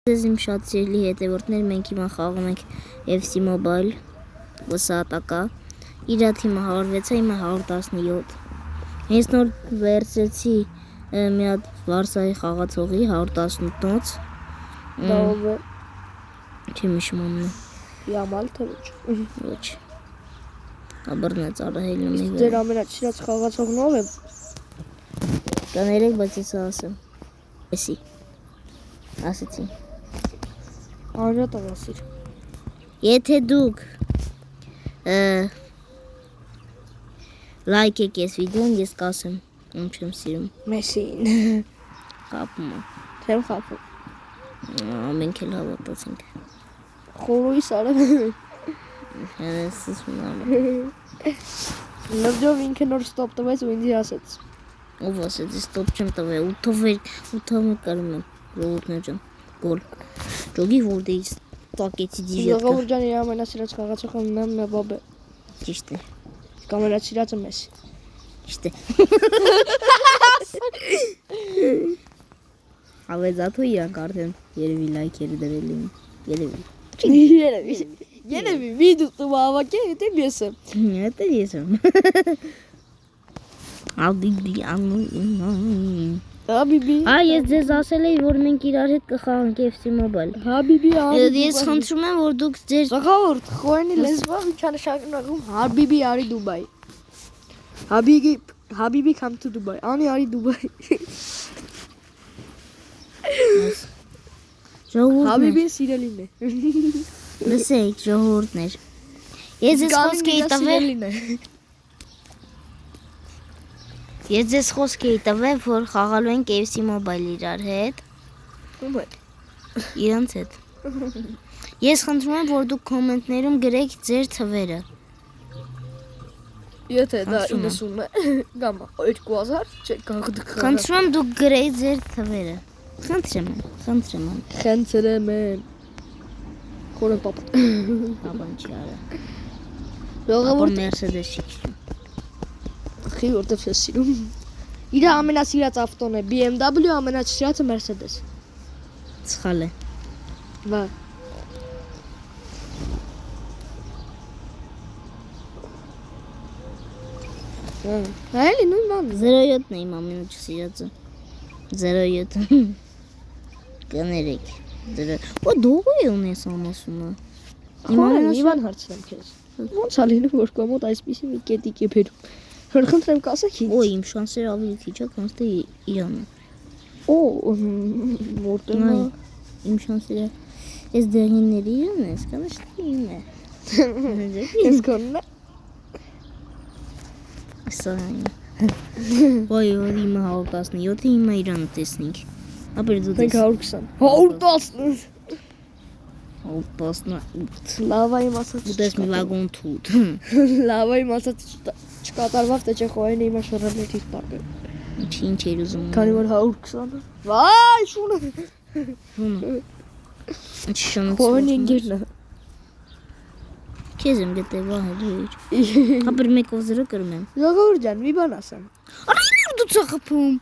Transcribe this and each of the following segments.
Ձեզ իմ շատ սիրելի հետևորդներ, մենք հիմա խաղում ենք FC Mobile վսատակա, իրա թիմը 106, հիմա 117։ Հենց նոր վերցրեցի մի հատ Վարսայի խաղացողի 118-ից։ Դա ով է։ Չեմ հիշում անունը։ Յամալ թե Ոչ։ Աբռնեց արահելն մի վեր։ Ձեր ամենաչիրած խաղացողն ով է։ Կներեք, բայց ես ասեմ։ Էսի։ Ասեցի։ Արա տղասիր։ Եթե դուք լայք եք այս վիդեոն, ես կասեմ, ում չեմ սիրում։ Մեսին։ Խապում է։ Չեմ խափում։ Մենք էլ հավատացինք։ Խորույս արև։ Ես սուսմանը։ Լրջով ինքը նոր ստոպ տվեց ու ինձի ասեց։ Ով ասեց, ես ստոպ չեմ տվել, 8-ով կարում եմ, ժողովուրդներ ջան, գոլ։ Ճոգի որդեից տակեցի դիժետկա։ Ժողովուրդ ջան իր ամենասիրած խաղացողը Մբաբե։ Ճիշտ է, Ամենասիրածը Մեսի։ ճիշտ է։ Ավեզաթու իրանք արդեն երևի լայքերը դրել էին, երևի։ Երևի վիդու տվա ավակե, հետև ես եմ։ Հետև ես եմ։ Աբիբի անուն։ Հաբիբի։ Ես ձեզ ասել էի, որ մենք իրար հետ կխաղանք FC Mobile։ Հաբիբի Ես խնդրում եմ, որ դուք ձեր Ժողովուրդ, խոյնի լեզվով իջանշակնագում Հաբիբի արի Դուբայ։ Հաբիբի come to Dubai։ Անի արի Դուբայ։ ժողովուրդներ, Հաբիբի սիրելին է։ լսեք ժողովուրդներ։ Ես ձեզ խոսք էի տվել, ես ձեզ խոսք էի տվել, որ խաղալու ենք FC Mobile իրար հետ, իրանց հետ։ Ես խնդրում եմ, որ դուք կոմենտներում գրեք ձեր թվերը։ Եթե դա 90 է, գամա 2000, չէ կարող դուք Խնդրում եմ դուք գրեք ձեր թվերը։ Խնդրեմ եմ։ խնդրեմ եմ։ Խորը պապ։ Աբան չի արա։ Ժողովուրդ Mercedes չի։ խի որտեվ ես սիրում։ Իր ամենասիրած ավտոն է BMW, ամենասիրածը Mercedes։ Սխալ է։ Վա։ Այլի նույն բանն է։ 07-ն է իմ ամենաչսիրածը։ 07։ Կներեք։ Ու դու ունես ամասումը։ Իվան հարցնեմ քեզ։ Ոնց է լինում որ կոմոդ այսպեսի մի կետիկ է բերում։ Որ խնդրեմ կասեք ինձ։ Օ, իմ շանսերը ավելի քիչ է, քան թե Իրանը։ Օ, որտեղ է։ Իմ շանսերը այս դեղինների Իրանն է, конечно, իմ է։ Ես կոնն է։ Սա այն։ Ոյ, իմը 117-ը հիմա Իրանը տեսնենք։ Ապեր դու Մենք 120։ 118։ Լավայի մասած։ Ուտես մի վագոն թութ։ Լավայի մասած չկատարված թե չէ խոյն հիմա շռռների տակ է։ Ինչ էր ուզում։ Քանի որ 120-ը։ Վայ, շունը։ Ինչ շնորհ։ Խոյն ինգերն է։ Քեզ եմ գտեվա հերիչ։ Ապեր 1-0 կրում եմ։ Ժողովուրդ ջան, մի բան ասեմ։ Արի դու ծխփում։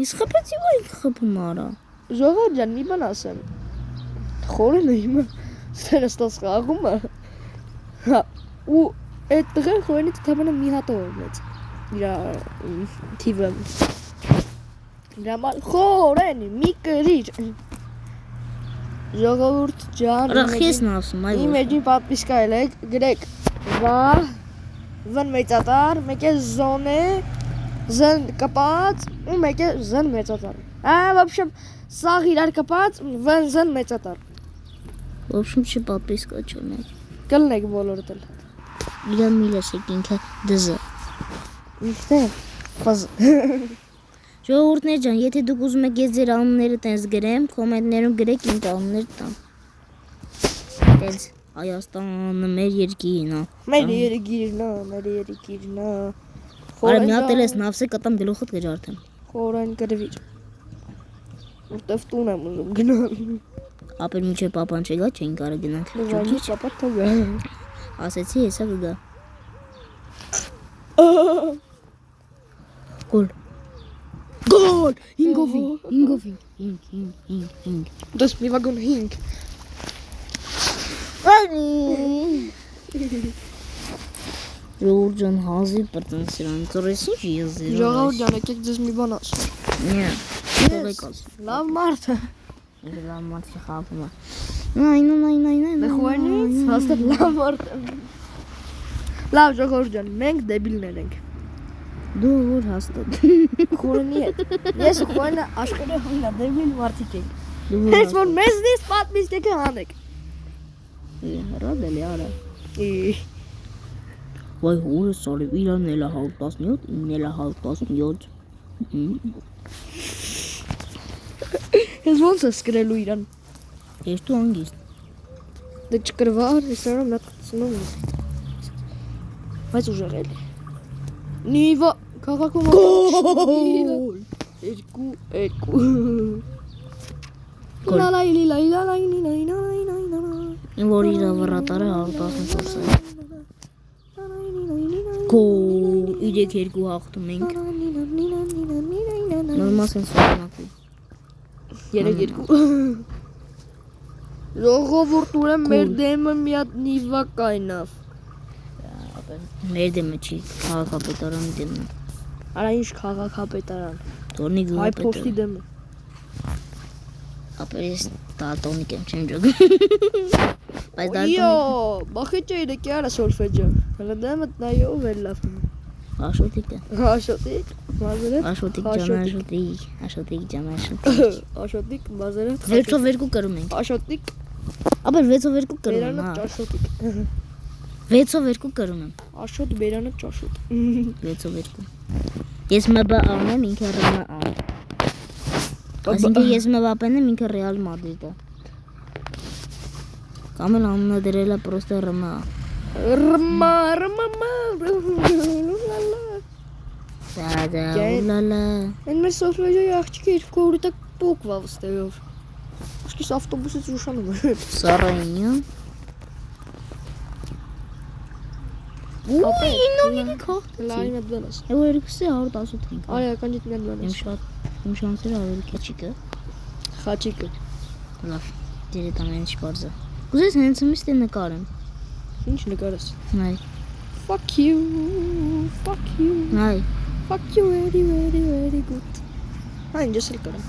Ես խփեցի ու ինքը խփում արա։ Ժողովուրդ ջան, մի բան ասեմ։ Խորն է հիմա ստերստոս խաղում է։ Հա, ու այդ տղեն խոյնից թամանը մի հատ օրնեց։ Իրա թիվը։ Դրամալ խորեն մի կրիչ։ Ժողովուրդ ջան, Արա քեզ նա ասում, այո։ իմ էջին պատվիսկա ելեք, գրեք վա վն մեծատար, մեկ է զոնե, զն կպած ու մեկ է զն մեծատար։ В общем, սաղ իրար կպած, վն զն մեծատար։ В общем, չպատվիսկա չունեք։ Կլնեք բոլորդ էլ։ Իրա միլեսեք ինքը դզ։ Ինքն է ֆազ։ Ժողովուրդներ ջան, եթե դուք ուզում եք ես ձեր անունները տենց գրեմ, կոմենտներում գրեք իմ անունները տամ։ Տենց Հայաստանը մեր երկիրն է։ Մեր երկիրն է։ Արա մի հատ էլ ես նավսե կտամ գլուխդ կջարդեմ։ Խորան գրվիր։ Որտեվ տուն եմ ուզում գնալ։ Ապեր միջև պապան չգա, չեն կարա գնանք։ Լավանի պապա թողա։ Ասեցի հեսա կգա։ Գոլ։ Գոլ 5-ով 5 Դες մի վագոն 5 Ժողովուրդ ջան հազիվ պրտենսիան ծորես ինչ եզեր Ժողովուրդ ջան եկեք ձեզ մի բան ասեմ Նյա թողեք ասի Լավ մարդ է Լավ մարդ չխաղում է Այն Մეხուանից հաստատ լավ մարդ է Լավ ժողովուրդ ջան մենք դեբիլներ ենք Դու որ հաստատ Խորնի հետ Ես ու խորնը աշխարհի հիմնա դեբիլ մարդիկ ենք Դու Հենց որ մեզնից պատմիստիկը հանեք հրադելի արա Վայ հորը սարև իրան էլ է 117 ինն էլ է 117 Ես ոնց է սկրելու իրան Ես դու անգիստ Դե չկրվար ես արա մետ խցնում ես Բայց ուժեղ էլի Նիվա քաղաքում Գոլ 2 Լալայ Իմ որ իր ավրատարը 114 է Գոլ 3-2 հաղթում ենք Նորմաս են սարանակում 3-2 Ժողովուրդ ուրեմն մեր դեմը մի հատ նիվա կայնավ Մեր դեմը չի քաղաքապետարանի դեմն է Արա ինչ քաղաքապետարան Տոնի Հայ փոստի դեմը Ապեր ես տատոնիկ եմ չեմ ջոգում Բայց դա Իո, բախեճը իրեք արա սոլֆեջը Հələ դեմդ նայով էլ լավ Աշոտիկ է Աշոտիկ, մազերը Աշոտիկ ջան Աշոտիկ, մազերը 6-2 կրում ենք Աշոտիկ, Ապեր 6-2 կրում եմ բերանը ճաշոտիկ 6-2 կրում եմ Աշոտ, բերանը ճաշոտ 6-2 Ես մբա անեմ ինքը ռմա ան Այսինքն ես մբապեն եմ ինքը ռեալ մադրիդ է Կամ էլ անունը դրել է պրոստը ռմա Ռմա Դա ուլալա Են մեր սոլֆեջայի աղջիկը իր կողրի տակ տոկվա վստեյով Աշկիս ավտոբուսից ուշանում է Սարայինյա Ուй, իննովինի կողտեցի Լարի մետ բանաս Եվ երկուսի 118 ենք Արի ականջիտ մետ Իմ բանաս իմ շանսերը ավելի քիչիկը Խաչիկը Լավ, դերետ ամեն ինչ պարզ է Կուզես հենց ումիստ է նկարեմ Ինչ նկարես Նայ, Fuck you նայ Fuck you very good Հա ինչ ես էլ կարեմ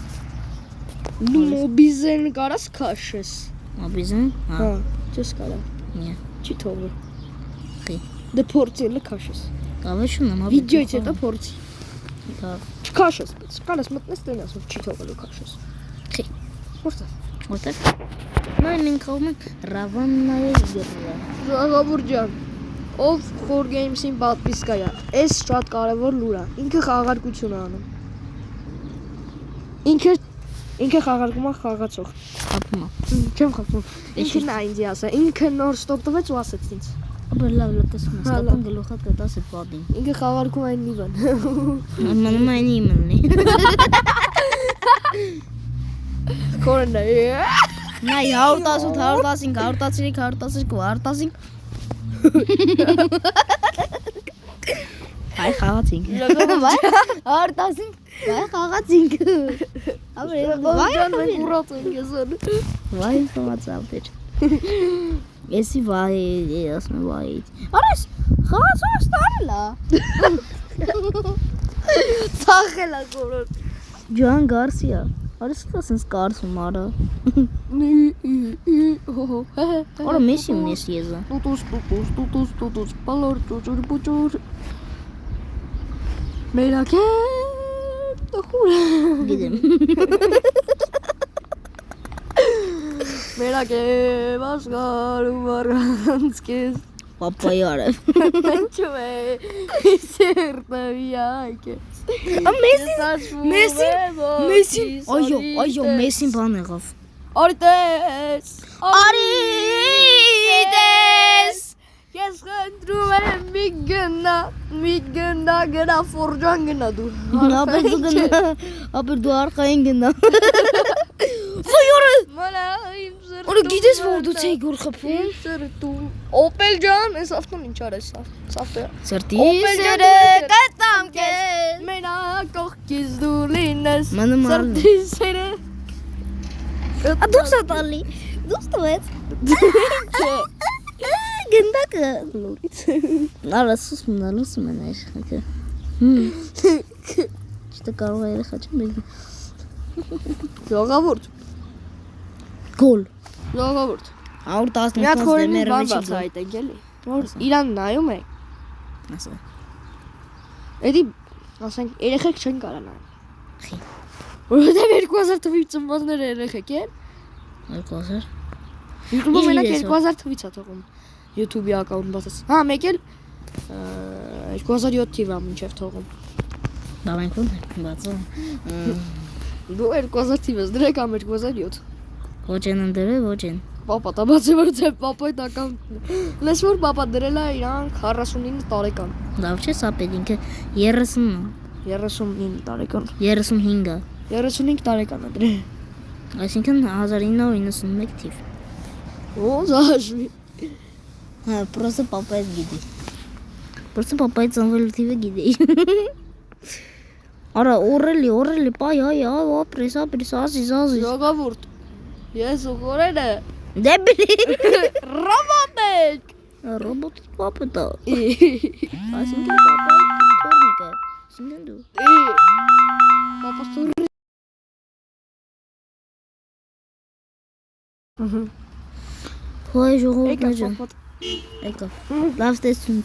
Դու մոբիզեն կարաս կաշես Աբիզն, Հա, չես կարա նյա Չի թողը Խի Դե փորձի էլը կաշես Կավե շունեմ Վիդեոից հետո փորձի Լավ, Չքաշես, բայց կարաս մտնես տենաս որ չի թողելու կաշես խի Որտե Որտեղ Նայ, մենք խաղում ենք Ռավաննայի գռը Ժողովուրդ ջան Ով Խոր Games-ին պատվիսկա է Էս շատ կարևոր լուր է Ինքը խաղարկություն է անում Ինքը խաղարկում է խաղացող Հապում է Չեմ խաղում Ինքն է ինձ ասա Ինքը նոր ստոպ տվեց ու ասեց ինձ Ապեր լավ լկսում ես, Հա, կապան գլուխատ կտաս է պադին Ինքը խաղարկում այն նիվան Մնում այն իմնի Խորն է Նայ, 118, 115, 113, 112, 115 Հայ խաղացինք Հայ խաղացինք Ջան մենք ուրած ենք եսան Վայ խաղացավեր Եսի վայ ասում եմ վայ Արես խաղացող ստարելա Ծախել է խորն Ջան Գարսիա Արես կասենց կարսում արա Արա մեսի ունես եզը Տուտուս Պալոր ճուճուր բուճուր Մերակետ տխուր Գիտեմ Մերակետ աշխարհում առանց քեզ Պապայ արև Ինչու է սերտը վիայքես Մեսին Այո, մեսին բան եղավ Արիտես Արիտես Ես խնդրում եմ մի գնա գնա ֆորջան գնա դու Ապեր դու արխային գնա Վայ արև Մալա իմ սրտը Որը գիտես որ դու ցեի գոր խփում։ Օպել ջան, այս ավտոն ինչ արես սա։ Սավտը։ Սրտի Օպել սերը կտամ քեզ։ Մենակ կողքից դու լինես։ Մնում ալ։ Սրտի սերը։ Դուս ատալի։ Դուս տվեց։ Գնդակը լուրից։ Նարասուս մնալուսում են երեխաքը։ Չտա կարող է երեխա չեմ բերի։ Ժողովուրդ։ Գոլ։ Ժողովուրդ։ 115 Մի հատ խորին դեմերը բան վիճի բաց այդենք էլի։ Որ իրան նայում եք։ ասա։ Էդի ասենք երեխեք չեն կարող նայել։ Խի։ Որովհետև 2000 թվականից ծնվածները երեխեք են։ 2000։ YouTube-ը մենակ Իրես, 2000 թվականից է թողում։ YouTube-ի account բացած։ Հա, մեկ էլ 2007 թիվա մինչև թողում։ Դա մենք ո՞ն ենք բացում։ Դու 2000 թիվս դրեք ամ 2007։ Ոչ են ընդրել, ոչ են։ Պապա տա բացի որ ձեր պապայի account։ Լես որ պապա դրել է իրան 49 տարեկան։ Լավ չէ, սա պետք է 30-ն է։ 39 տարեկան։ 35-ը։ 35 տարեկան է դրել։ Այսինքն 1991 թիվ։ Օ, զաշվի։ Հա, պրոստը պապայից գիտի։ Պրոստը պապայի ծնվելու թիվը գիտի։ Արա, օրելի, պայ, ապրես, ասի։ Ժողովուրդ։ Ես ու խորերը Դեբիլի։ ռոբոտ եք։ Ռոբոտ պապետա։ Այսինքն պապայի թորնիկը։ Այսինքն դու։ Պապա սուր։ Հոյ ժողովուրդ Եկա ջան։ պապա։ Եկա։ Լավ տեսություն։